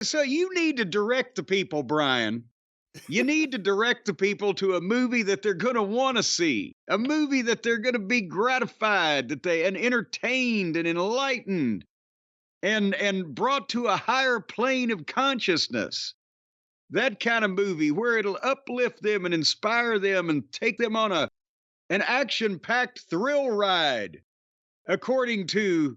So you need to direct the people, Brian. You need to direct the people to a movie that they're going to want to see, a movie that they're going to be gratified, and entertained and enlightened and brought to a higher plane of consciousness. That kind of movie where it'll uplift them and inspire them and take them on an action-packed thrill ride, according to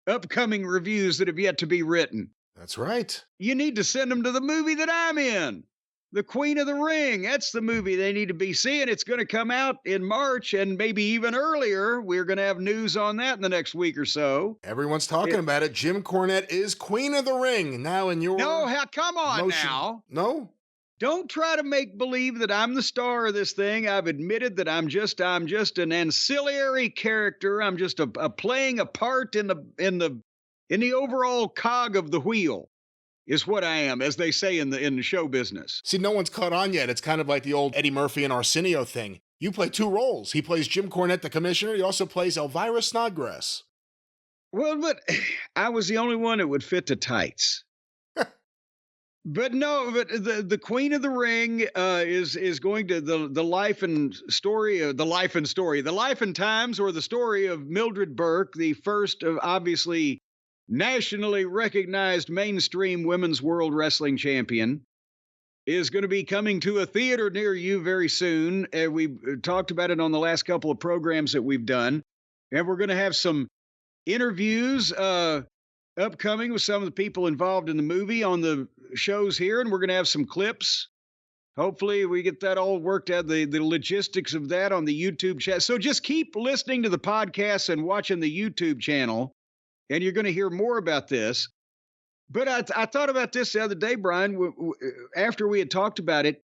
upcoming reviews that have yet to be written. That's right. You need to send them to the movie that I'm in. The Queen of the Ring. That's the movie they need to be seeing. It's going to come out in March and maybe even earlier. We're going to have news on that in the next week or so. Everyone's talking about it. Jim Cornette is Queen of the Ring now in your No, come on motion. now. No? Don't try to make believe that I'm the star of this thing. I've admitted that I'm just an ancillary character. I'm just a playing a part in the overall cog of the wheel. Is what I am, as they say in the show business. See, no one's caught on yet. It's kind of like the old Eddie Murphy and Arsenio thing. You play two roles. He plays Jim Cornette, the commissioner. He also plays Elvira Snodgrass. Well, but I was the only one that would fit the tights. But no, but the Queen of the Ring is going to the life and times, or the story of Mildred Burke, the first of obviously nationally recognized mainstream women's world wrestling champion, is going to be coming to a theater near you very soon. We talked about it on the last couple of programs that we've done. And we're going to have some interviews upcoming with some of the people involved in the movie on the shows here. And we're going to have some clips. Hopefully we get that all worked out, the logistics of that on the YouTube chat. So just keep listening to the podcast and watching the YouTube channel, and you're going to hear more about this. But I thought about this the other day, Brian, after we had talked about it.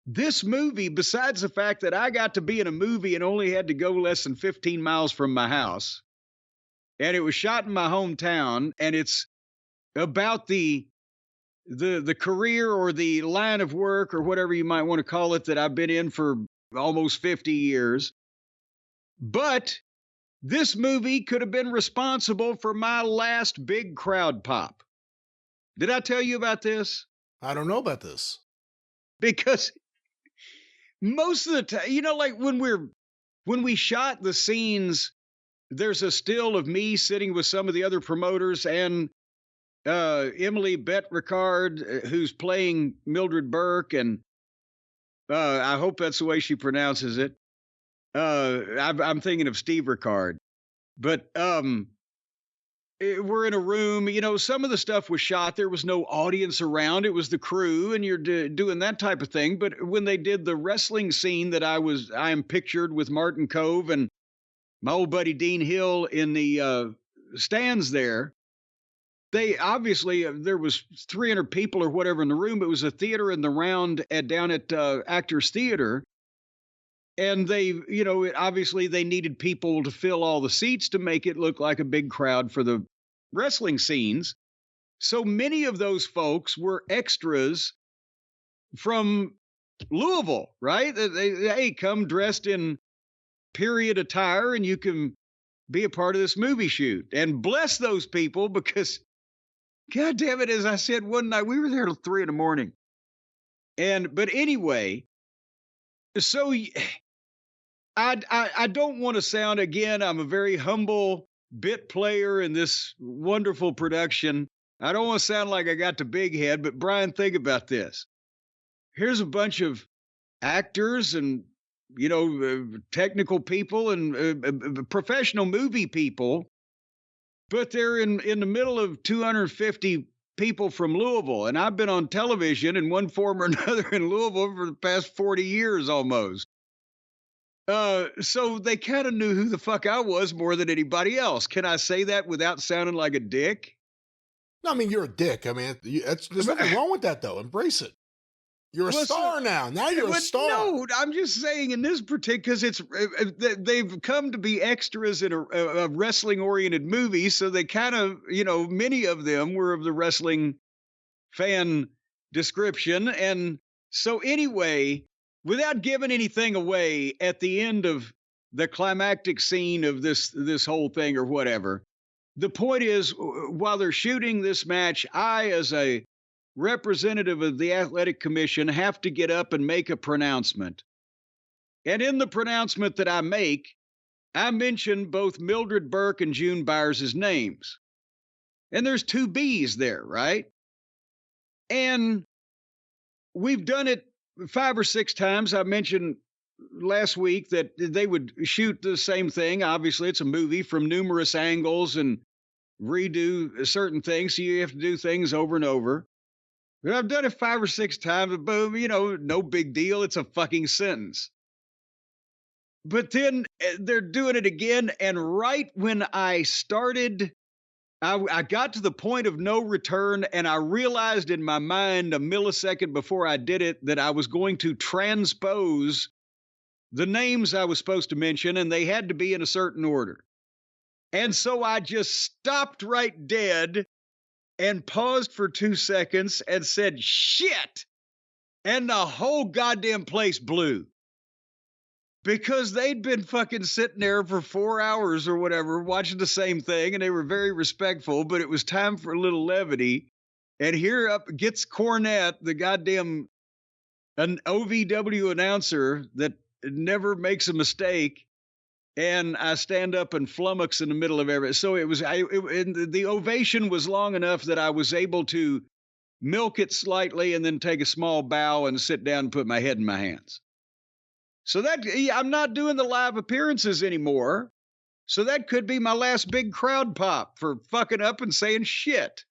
This movie, besides the fact that I got to be in a movie and only had to go less than 15 miles from my house, and it was shot in my hometown, and it's about the career or the line of work or whatever you might want to call it that I've been in for almost 50 years. But this movie could have been responsible for my last big crowd pop. Did I tell you about this? I don't know about this. Because most of the time, like when we shot the scenes, there's a still of me sitting with some of the other promoters and Emily Bett Ricard, who's playing Mildred Burke, and I hope that's the way she pronounces it. I'm thinking of Steve Ricard, but we're in a room. Some of the stuff was shot. There was no audience around. It was the crew, and you're doing that type of thing. But when they did the wrestling scene that I am pictured with Martin Cove and my old buddy Dean Hill in the stands there. They obviously, there was 300 people or whatever in the room. It was a theater in the round down at Actors Theater. And obviously they needed people to fill all the seats to make it look like a big crowd for the wrestling scenes. So many of those folks were extras from Louisville, right? Hey, come dressed in period attire and you can be a part of this movie shoot. And bless those people, because God damn it, as I said one night, we were there till 3 a.m. But anyway, so I don't want to sound, again, I'm a very humble bit player in this wonderful production. I don't want to sound like I got the big head, but Brian, think about this. Here's a bunch of actors and, technical people and professional movie people, but they're in the middle of 250 people from Louisville. And I've been on television in one form or another in Louisville for the past 40 years almost. So they kind of knew who the fuck I was more than anybody else. Can I say that without sounding like a dick? No, I mean, you're a dick. I mean, there's nothing wrong with that, though. Embrace it. You're a star now. Now you're a star. No, I'm just saying in this particular, because they've come to be extras in a wrestling-oriented movie, so they kind of, many of them were of the wrestling fan description. And so anyway, without giving anything away, at the end of the climactic scene of this whole thing or whatever, the point is, while they're shooting this match, I, as a representative of the athletic commission have to get up and make a pronouncement. And in the pronouncement that I make, I mention both Mildred Burke and June Byers' names. And there's 2 B's there, right? And we've done it 5 or 6 times. I mentioned last week that they would shoot the same thing. Obviously, it's a movie from numerous angles and redo certain things. So you have to do things over and over. But I've done it 5 or 6 times. But boom, no big deal. It's a fucking sentence. But then they're doing it again. And right when I started, I got to the point of no return, and I realized in my mind a millisecond before I did it that I was going to transpose the names I was supposed to mention, and they had to be in a certain order. And so I just stopped right dead and paused for 2 seconds and said, shit. And the whole goddamn place blew. Because they'd been fucking sitting there for 4 hours or whatever, watching the same thing, and they were very respectful, but it was time for a little levity. And here up gets Cornette, the goddamn an OVW announcer that never makes a mistake, and I stand up and flummox in the middle of everything. So the ovation was long enough that I was able to milk it slightly and then take a small bow and sit down and put my head in my hands. So I'm not doing the live appearances anymore. So that could be my last big crowd pop for fucking up and saying shit.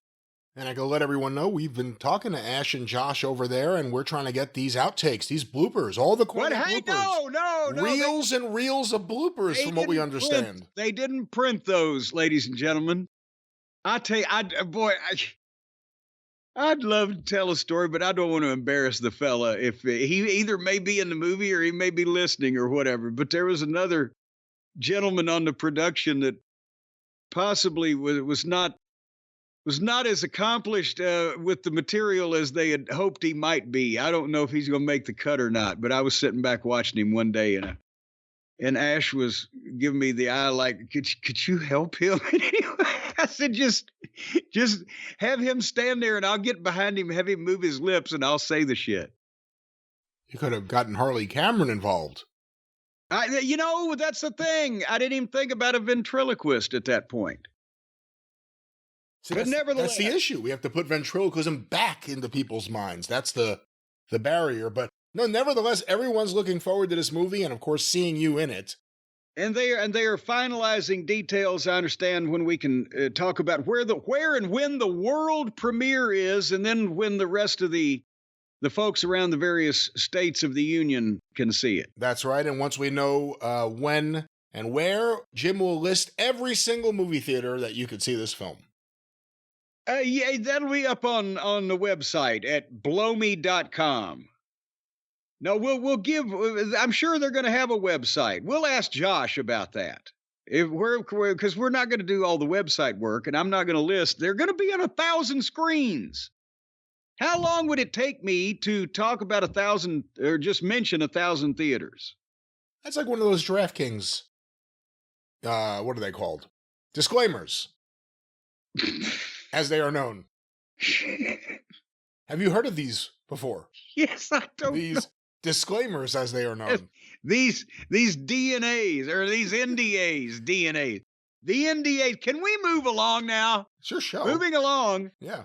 And I go let everyone know we've been talking to Ash and Josh over there, and we're trying to get these outtakes, these bloopers, all the Cornette bloopers. No. Reels and reels of bloopers from what we understand. They didn't print those, ladies and gentlemen. I tell you, I'd love to tell a story, but I don't want to embarrass the fella. If he either may be in the movie or he may be listening or whatever. But there was another gentleman on the production that possibly was not as accomplished with the material as they had hoped he might be. I don't know if he's going to make the cut or not. But I was sitting back watching him one day, and Ash was giving me the eye like, could you help him? And anyway, I said, just have him stand there and I'll get behind him, have him move his lips, and I'll say the shit. You could have gotten Harley Cameron involved. That's the thing. I didn't even think about a ventriloquist at that point. See, but nevertheless, that's the issue. We have to put ventriloquism back into people's minds. That's the barrier. But no, nevertheless, everyone's looking forward to this movie and, of course, seeing you in it. And they are finalizing details, I understand, when we can talk about where and when the world premiere is, and then when the rest of the folks around the various states of the union can see it. That's right. And once we know when and where, Jim will list every single movie theater that you could see this film. Yeah, that'll be up on the website at blowme.com. No, we'll give. I'm sure they're going to have a website. We'll ask Josh about that. Because we're not going to do all the website work, and I'm not going to list. They're going to be on 1,000 screens. How long would it take me to talk about 1,000 or just mention 1,000 theaters? That's like one of those DraftKings. What are they called? Disclaimers, as they are known. Have you heard of these before? Yes, I don't. These disclaimers, as they are known. These DNAs or these NDAs, DNAs. The NDAs. Can we move along now? It's your show. Moving along. Yeah.